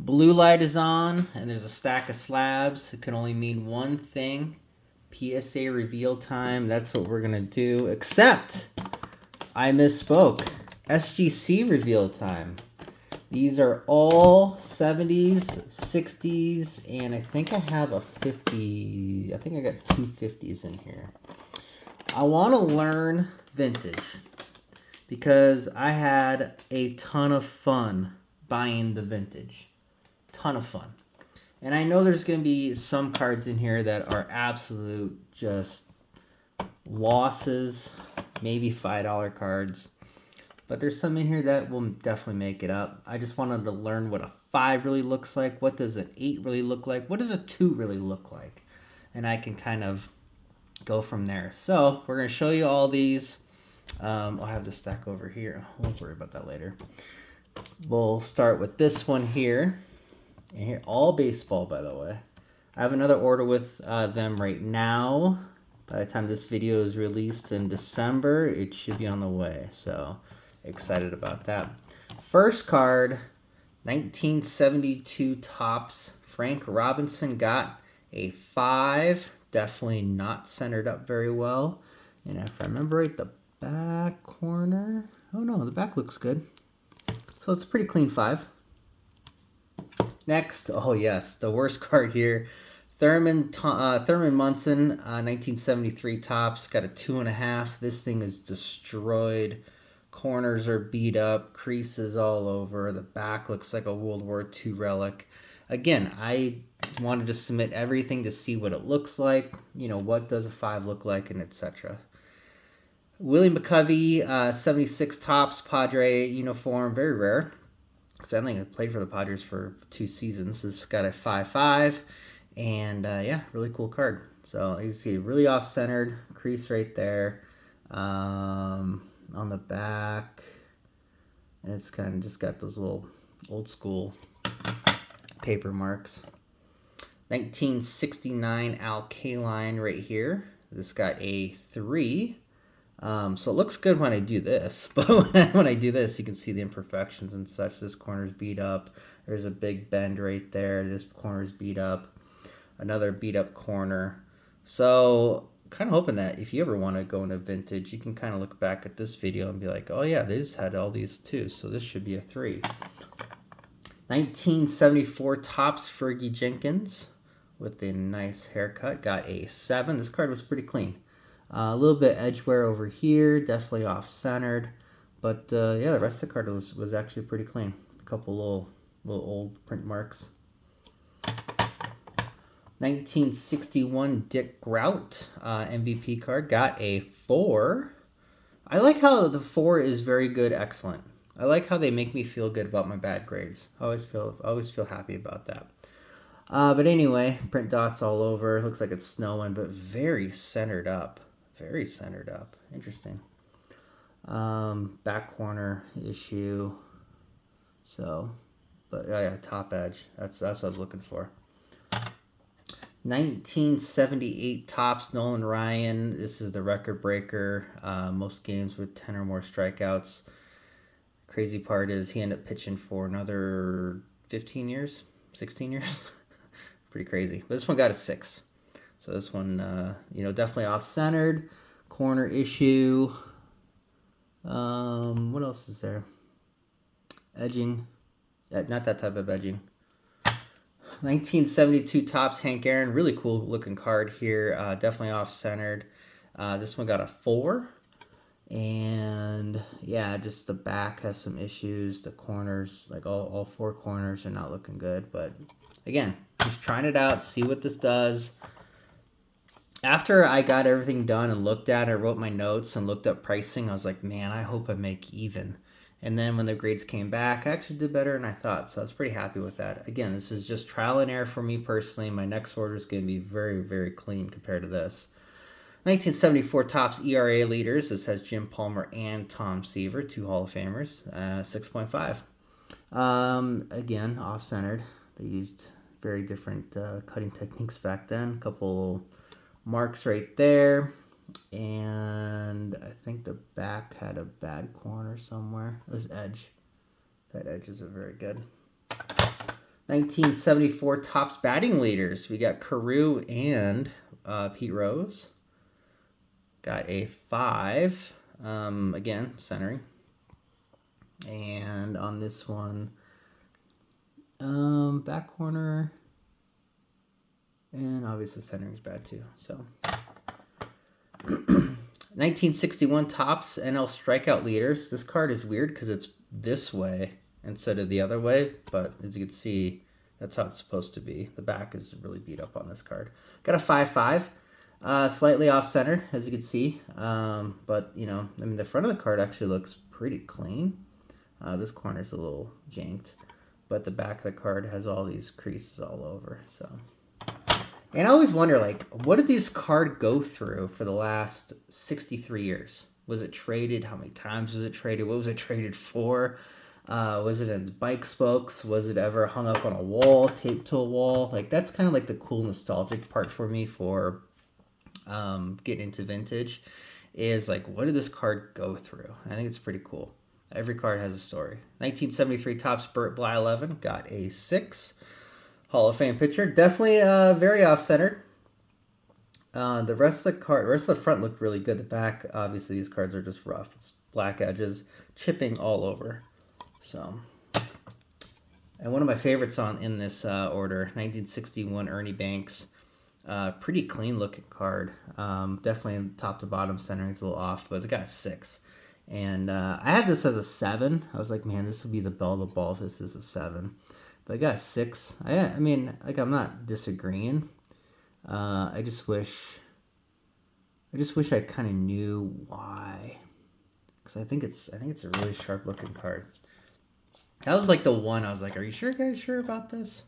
Blue light is on, and there's a stack of slabs. It can only mean one thing. PSA reveal time. That's what we're going to do. Except, I misspoke. SGC reveal time. These are all 70s, 60s, and I think I have a 50. I think I got two 50s in here. I want to learn vintage because I had a ton of fun buying the vintage. Ton of fun. And I know there's going to be some cards in here that are absolute just losses, maybe $5 cards. But there's some in here that will definitely make it up. I just wanted to learn what a 5 really looks like. What does an 8 really look like? What does a 2 really look like? And I can kind of go from there. So we're going to show you all these. I'll have this stack over here. Won't worry about that later. We'll start with this one here. And here, all baseball, by the way. I have another order with them right now. By the time this video is released in December, it should be on the way. So excited about that. First card, 1972 Topps. Frank Robinson got a 5. Definitely not centered up very well. And if I remember right, the back corner. Oh no, the back looks good. So it's a pretty clean 5. Next, oh yes, the worst card here. Thurman Munson, 1973 Topps, got a 2.5. This thing is destroyed. Corners are beat up, creases all over. The back looks like a World War II relic. Again, I wanted to submit everything to see what it looks like. You know, what does a 5 look like, and etc. Willie McCovey, 76 Topps, Padre uniform, very rare. Because I think I played for the Padres for 2 seasons. This got a 5/5. And yeah, really cool card. So you see really off-centered, crease right there. On the back, it's kind of just got those little old school paper marks. 1969 Al Kaline right here. This got a 3. So it looks good when I do this, but when I do this, you can see the imperfections and such. This corner's beat up. There's a big bend right there. This corner's beat up. Another beat up corner. So kind of hoping that if you ever want to go into vintage, you can kind of look back at this video and be like, oh yeah, they just had all these too, so this should be a 3. 1974 Topps Fergie Jenkins with a nice haircut, got a 7. This card was pretty clean. A little bit edge wear over here, definitely off-centered, but yeah, the rest of the card was actually pretty clean. A couple little old print marks. 1961 Dick Grout MVP card, got a 4. I like how the 4 is very good, excellent. I like how they make me feel good about my bad grades. I always feel happy about that. But anyway, print dots all over. Looks like it's snowing, but very centered up. Very centered up. Interesting. Back corner issue. So, but yeah, top edge. That's what I was looking for. 1978 Topps Nolan Ryan. This is the record breaker. Most games with 10 or more strikeouts. Crazy part is he ended up pitching for another 15 years, 16 years. Pretty crazy. But this one got a 6. So this one, definitely off-centered. Corner issue. What else is there? Edging. Not that type of edging. 1972 Topps Hank Aaron. Really cool looking card here. Definitely off-centered. This one got a 4. And yeah, just the back has some issues. The corners, like all 4 corners are not looking good. But again, just trying it out, see what this does. After I got everything done and looked at it, I wrote my notes and looked up pricing. I was like, man, I hope I make even. And then when the grades came back, I actually did better than I thought. So I was pretty happy with that. Again, this is just trial and error for me personally. My next order is going to be very, very clean compared to this. 1974 Topps ERA leaders. This has Jim Palmer and Tom Seaver, 2 Hall of Famers. 6.5. Again, off-centered. They used very different cutting techniques back then. A couple marks right there. And I think the back had a bad corner somewhere. This edge. That edge isn't very good. 1974 Topps batting leaders. We got Carew and Pete Rose. Got a 5. Again, centering. And on this one, back corner. And obviously centering's bad too. So 1961 Topps NL strikeout leaders. This card is weird because it's this way instead of the other way, but as you can see, that's how it's supposed to be. The back is really beat up on this card. Got a 5-5, slightly off-centered, as you can see, but, you know, I mean, the front of the card actually looks pretty clean. This corner's a little janked, but the back of the card has all these creases all over, so. And I always wonder, like, what did this card go through for the last 63 years? Was it traded? How many times was it traded? What was it traded for? Was it in bike spokes? Was it ever hung up on a wall, taped to a wall? Like, that's kind of like the cool nostalgic part for me for getting into vintage is, like, what did this card go through? I think it's pretty cool. Every card has a story. 1973 Topps Burt Blyleven got a 6. Hall of Fame pitcher. Definitely very off-centered. The rest of the front looked really good. The back, obviously, these cards are just rough. It's black edges, chipping all over. So, and one of my favorites in this order, 1961 Ernie Banks. Pretty clean looking card. Definitely top to bottom centering is a little off, but it got a 6. And I had this as a 7. I was like, man, this will be the bell of the ball if this is a 7. But I got a 6. I mean, like, I'm not disagreeing. I just wish I kind of knew why, because I think it's a really sharp looking card. That was like the one I was like, are you guys sure about this?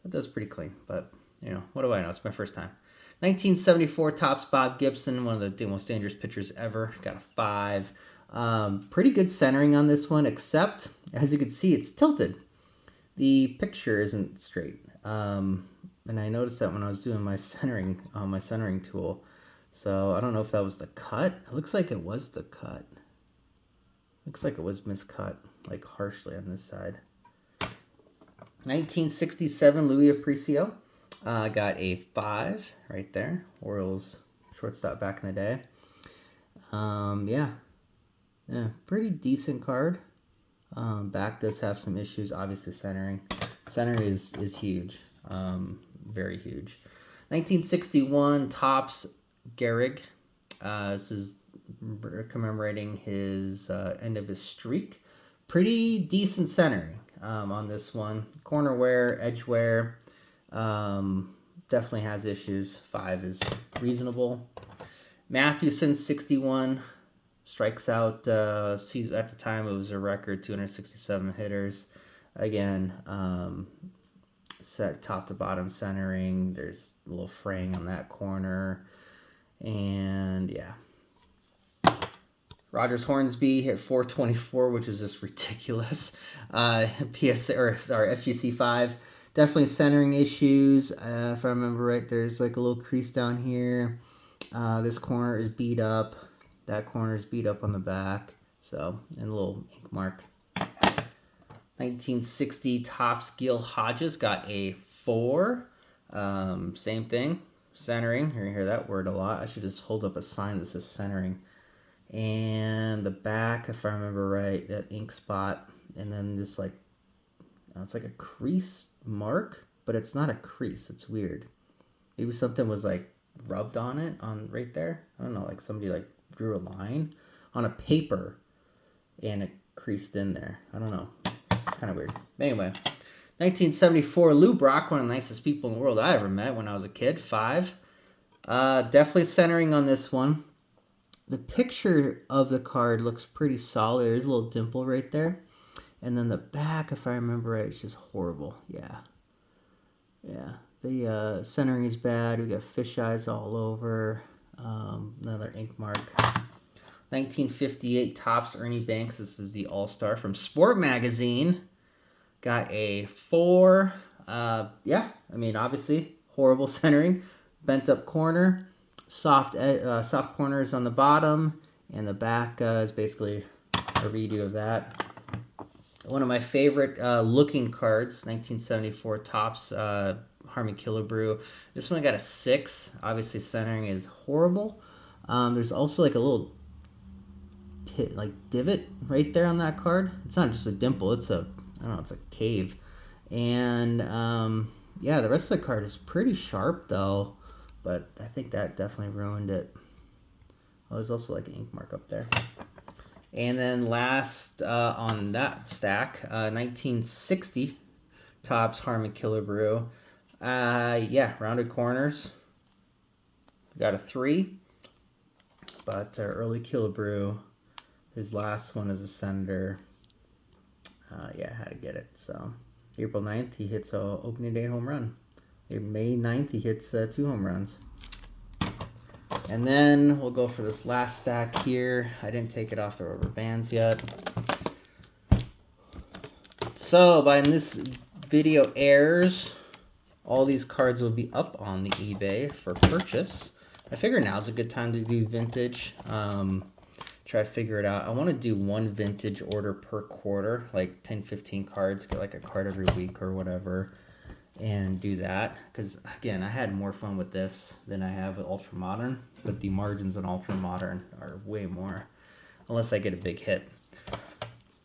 That was pretty clean, but you know, what do I know? It's my first time. 1974 Topps Bob Gibson, one of the most dangerous pitchers ever. Got a 5. Pretty good centering on this one, except as you can see, it's tilted. The picture isn't straight. And I noticed that when I was doing my centering on my centering tool. So I don't know if that was the cut. It looks like it was the cut. Looks like it was miscut, like harshly on this side. 1967 Louis Aparicio. Got a 5 right there. Orioles shortstop back in the day. Yeah, pretty decent card. Back does have some issues, obviously centering. Centering is huge, very huge. 1961 Topps Gehrig. This is commemorating his end of his streak. Pretty decent centering on this one. Corner wear, edge wear, definitely has issues. 5 is reasonable. Mathewson 61 strikes out. At the time it was a record 267 hitters. Again, set top to bottom centering. There's a little fraying on that corner, and yeah. Rogers Hornsby hit 424, which is just ridiculous. SGC 5, definitely centering issues. If I remember right, there's like a little crease down here. This corner is beat up. That corner is beat up on the back. So, and a little ink mark. 1960 Topps Gil Hodges got a 4. Same thing, centering. You're gonna hear that word a lot. I should just hold up a sign that says centering. And the back, if I remember right, that ink spot, and then this like, it's like a crease mark, but it's not a crease. It's weird. Maybe something was like rubbed on it, on right there. I don't know, like somebody like drew a line on a paper and it creased in there. I don't know. It's kind of weird. Anyway, 1974 Lou Brock, one of the nicest people in the world I ever met when I was a kid. 5. Definitely centering on this one. The picture of the card looks pretty solid. There's a little dimple right there. And then the back, if I remember right, it's just horrible. Yeah. The centering is bad. We got fish eyes all over. Another ink mark. 1958 Topps Ernie Banks. This is the All-Star from Sport Magazine. Got a 4. Yeah, I mean, obviously, horrible centering. Bent up corner. Soft corners on the bottom, and the back is basically a redo of that. one of my favorite looking cards, 1974 Topps Harmon Killebrew. This one got a 6. Obviously, centering is horrible. There's also like a little pit, like divot right there on that card. It's not just a dimple. It's a, I don't know, it's a cave. And yeah, the rest of the card is pretty sharp though, but I think that definitely ruined it. Oh, there's also like an ink mark up there. And then last on that stack, 1960 Topps Harmon Killebrew. Yeah, rounded corners. Got a 3. But early Killebrew, his last one as a Senator. Yeah, had to get it. So April 9th, he hits a opening day home run. May 9th, he hits 2 home runs. And then we'll go for this last stack here. I didn't take it off the rubber bands yet. So by this video airs, all these cards will be up on the eBay for purchase. I figure now's a good time to do vintage. Try to figure it out. I want to do 1 vintage order per quarter, like 10, 15 cards, get like a card every week or whatever, and do that. Because again, I had more fun with this than I have with Ultra Modern, but the margins on Ultra Modern are way more, unless I get a big hit.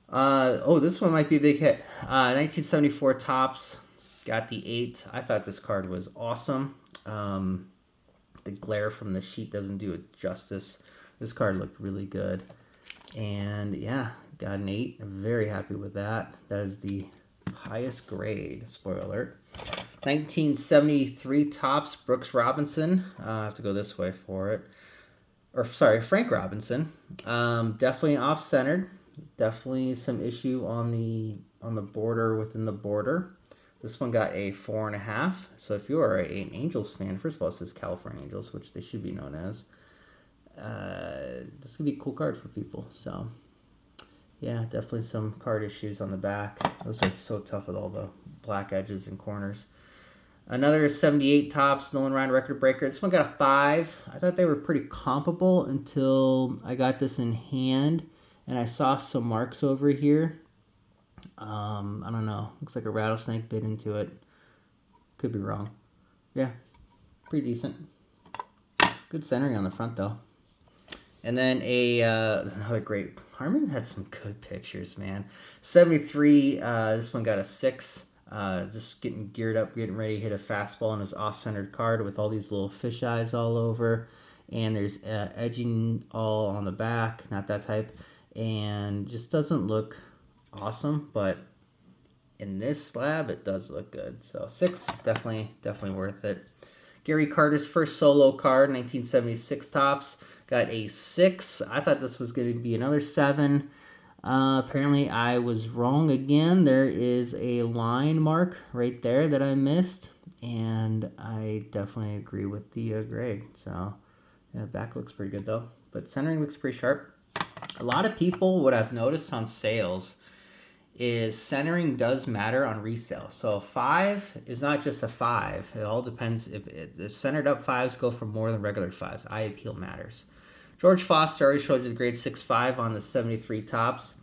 Oh, this one might be a big hit. 1974 Topps, got the 8. I thought this card was awesome. The glare from the sheet doesn't do it justice. This card looked really good. And yeah, got an 8. I'm very happy with that. That is the highest grade, spoiler alert. 1973 Topps Brooks Robinson. I have to go this way for it. Or sorry, Frank Robinson. Definitely off-centered. Definitely some issue on the border within the border. This one got a 4.5. So if you are an Angels fan, first of all, it says California Angels, which they should be known as. This could be a cool card for people. So yeah, definitely some card issues on the back. Those are so tough with all the black edges and corners. Another 78 Topps Nolan Ryan record breaker. This one got a 5. I thought they were pretty comparable until I got this in hand and I saw some marks over here. I don't know. Looks like a rattlesnake bit into it. Could be wrong. Yeah, pretty decent. Good centering on the front though. And then another great. Harmon had some good pictures, man. 73. This one got a 6. Just getting geared up, getting ready to hit a fastball on his off-centered card with all these little fish eyes all over. And there's edging all on the back, not that type. And just doesn't look awesome, but in this slab, it does look good. So 6, definitely worth it. Gary Carter's first solo card, 1976 Topps. Got a 6. I thought this was going to be another 7. Apparently, I was wrong again. There is a line mark right there that I missed, and I definitely agree with the grade. So, yeah, back looks pretty good, though. But centering looks pretty sharp. A lot of people, what I've noticed on sales, is centering does matter on resale. So 5 is not just a 5. It all depends. If the centered up 5s go for more than regular 5s. Eye appeal matters. George Foster already showed you the grade 6.5 on the 73 Topps.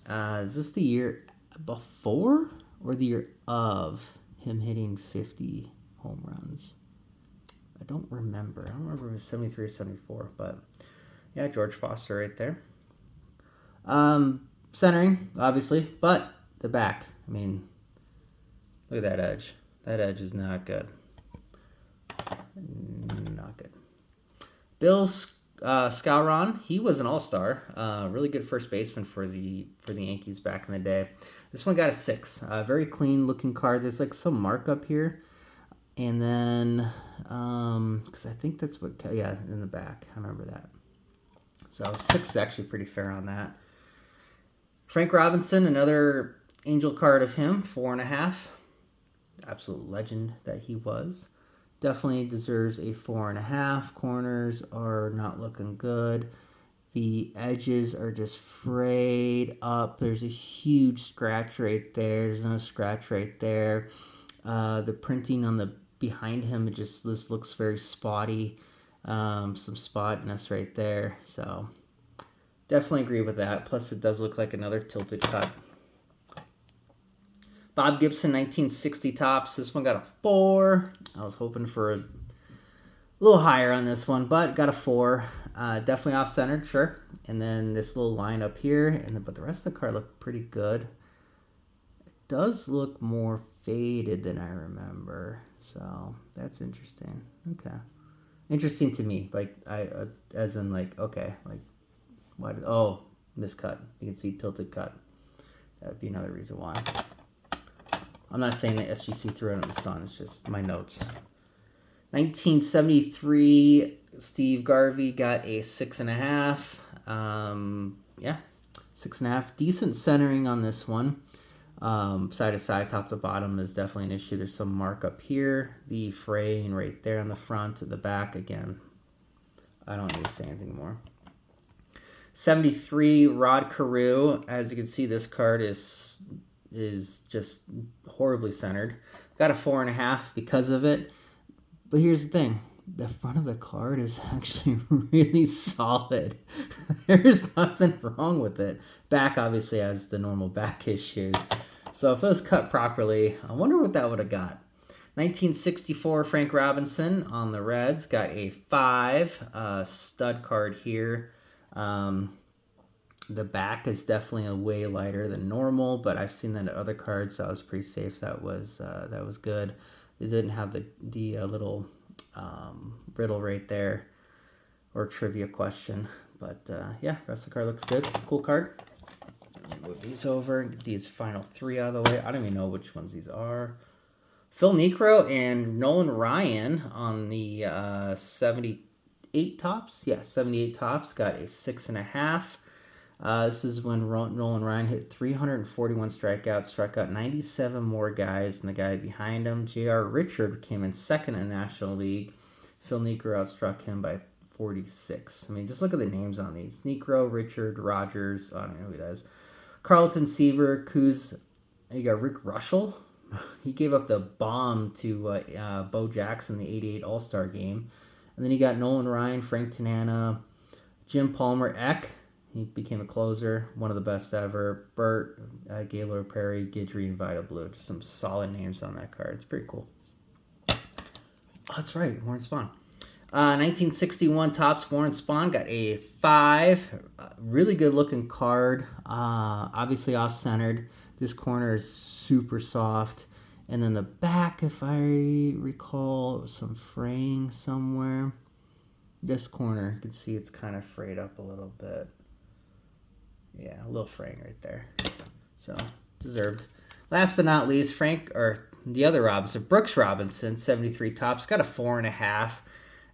Is this the year before or the year of him hitting 50 home runs? I don't remember. I don't remember if it was 73 or 74, but yeah, George Foster right there. Centering, obviously, but the back. I mean, look at that edge. That edge is not good. Not good. Bill Skowron, he was an all-star. Really good first baseman for the Yankees back in the day. This one got a 6. Very clean-looking card. There's like some mark up here. And then, because I think that's what, yeah, in the back. I remember that. So 6 is actually pretty fair on that. Frank Robinson, another angel card of him, 4.5. Absolute legend that he was. Definitely deserves a 4.5. Corners are not looking good. The edges are just frayed up. There's a huge scratch right there. There's no scratch right there. The printing on the behind him, this looks very spotty. Some spottiness right there. So definitely agree with that. Plus, it does look like another tilted cut. Bob Gibson 1960 tops. This one got a 4. I was hoping for a little higher on this one, but got a 4. Definitely off-centered, sure. And then this little line up here, but the rest of the card looked pretty good. It does look more faded than I remember, so that's interesting. Okay, interesting to me. Like as in like, okay, like why did miscut? You can see tilted cut. That'd be another reason why. I'm not saying that SGC threw it in the sun. It's just my notes. 1973, Steve Garvey got a 6.5. Yeah, 6.5. Decent centering on this one. Side to side, top to bottom is definitely an issue. There's some mark up here. The fraying right there on the front. At the back, again, I don't need to say anything more. 73, Rod Carew. As you can see, this card is just horribly centered. Got a 4.5 because of it. But here's the thing. The front of the card is actually really solid. There's nothing wrong with it. Back obviously has the normal back issues. So if it was cut properly, I wonder what that would have got. 1964, Frank Robinson on the Reds. Got a 5. Stud card here. The back is definitely a way lighter than normal, but I've seen that in other cards, so I was pretty safe. That was good. It didn't have the little riddle right there or trivia question, but yeah, rest of the card looks good. Cool card. Let me move these over and get these final 3 out of the way. I don't even know which ones these are. Phil Niekro and Nolan Ryan on the 78 tops. Yeah, 78 tops got a 6.5. This is when Nolan Ryan hit 341 strikeouts, struck out 97 more guys than the guy behind him. J.R. Richard came in second in the National League. Phil Niekro outstruck him by 46. I mean, just look at the names on these. Niekro, Richard, Rogers, I don't know who that is. Carlton Seaver, Kuz. You got Rick Russell. He gave up the bomb to Bo Jackson, the 88 All-Star game. And then you got Nolan Ryan, Frank Tanana, Jim Palmer, Eck. He became a closer, one of the best ever. Burt, Gaylord Perry, Guidry, and Vita Blue. Just some solid names on that card. It's pretty cool. Oh, that's right, Warren Spahn. 1961 Topps Warren Spahn got a 5. Really good looking card. Obviously off-centered. This corner is super soft. And then the back, if I recall, some fraying somewhere. This corner, you can see it's kind of frayed up a little bit. Yeah, a little fraying right there. So, deserved. Last but not least, the other Robinson, Brooks Robinson, 73 Topps, got a 4.5.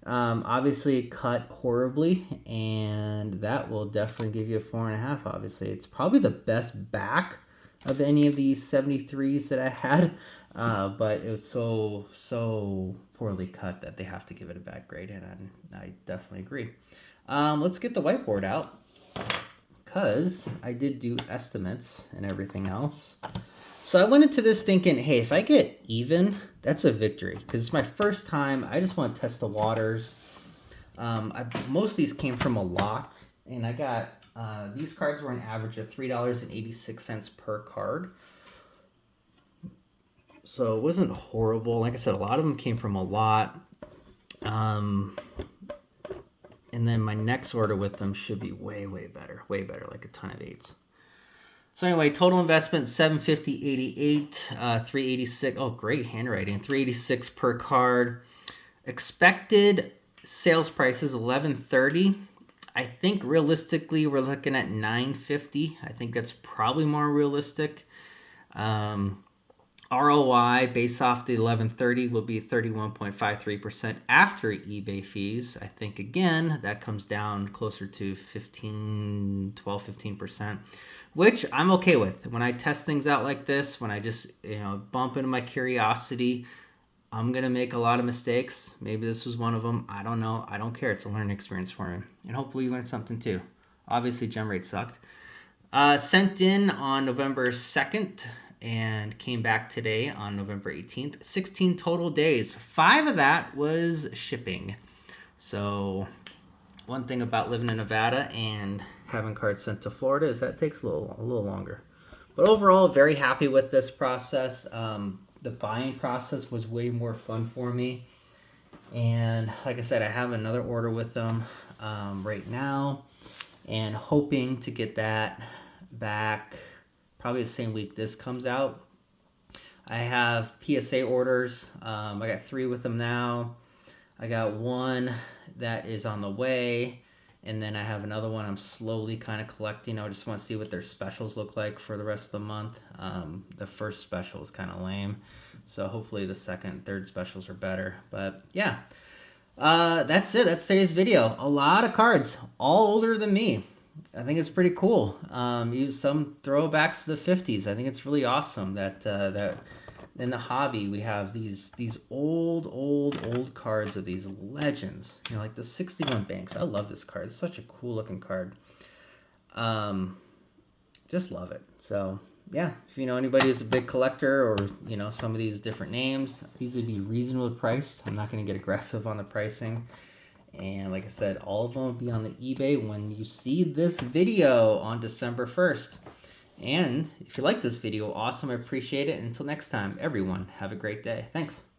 Obviously, it cut horribly, and that will definitely give you a 4.5, obviously. It's probably the best back of any of these 73s that I had, but it was so poorly cut that they have to give it a bad grade, and I definitely agree. Let's get the whiteboard out, because I did do estimates and everything else. So I went into this thinking, hey, if I get even, that's a victory, because it's my first time. I just want to test the waters. Most of these came from a lot, and I got these cards were an average of $3.86 per card. So it wasn't horrible. Like I said, a lot of them came from a lot. And then my next order with them should be way better, like a ton of 8s. So anyway, total investment $750.88, 386. Oh, great handwriting. 386 per card. Expected sales price is $11.30. I think realistically we're looking at $9.50. I think that's probably more realistic. ROI based off the $11.30 will be 31.53% after eBay fees. I think again that comes down closer to 15%, which I'm okay with. When I test things out like this, when I just bump into my curiosity, I'm gonna make a lot of mistakes. Maybe this was one of them. I don't know. I don't care. It's a learning experience for me, and hopefully you learned something too. Obviously, gem rate sucked. Sent in on November 2nd. And came back today on November 18th. 16 total days. 5 of that was shipping. So one thing about living in Nevada and having cards sent to Florida is that it takes a little longer. But overall, very happy with this process. The buying process was way more fun for me. And like I said, I have another order with them right now, and hoping to get that back probably the same week this comes out. I have PSA orders. I got 3 with them now. I got 1 that is on the way, and then I have another one I'm slowly kind of collecting. I just want to see what their specials look like for the rest of the month. The first special is kind of lame, so hopefully the second and third specials are better. But yeah, that's it. That's today's video. A lot of cards, all older than me. I think it's pretty cool. Use some throwbacks to the 50s. I think it's really awesome that that in the hobby we have these old cards of these legends. You know, like the 61 Banks. I love this card. It's such a cool looking card. Just love it. So yeah, if you know anybody who's a big collector, or you know some of these different names, these would be reasonably priced. I'm not going to get aggressive on the pricing. And like I said, all of them will be on the eBay when you see this video on December 1st. And if you like this video, awesome, I appreciate it. Until next time, everyone, have a great day. Thanks.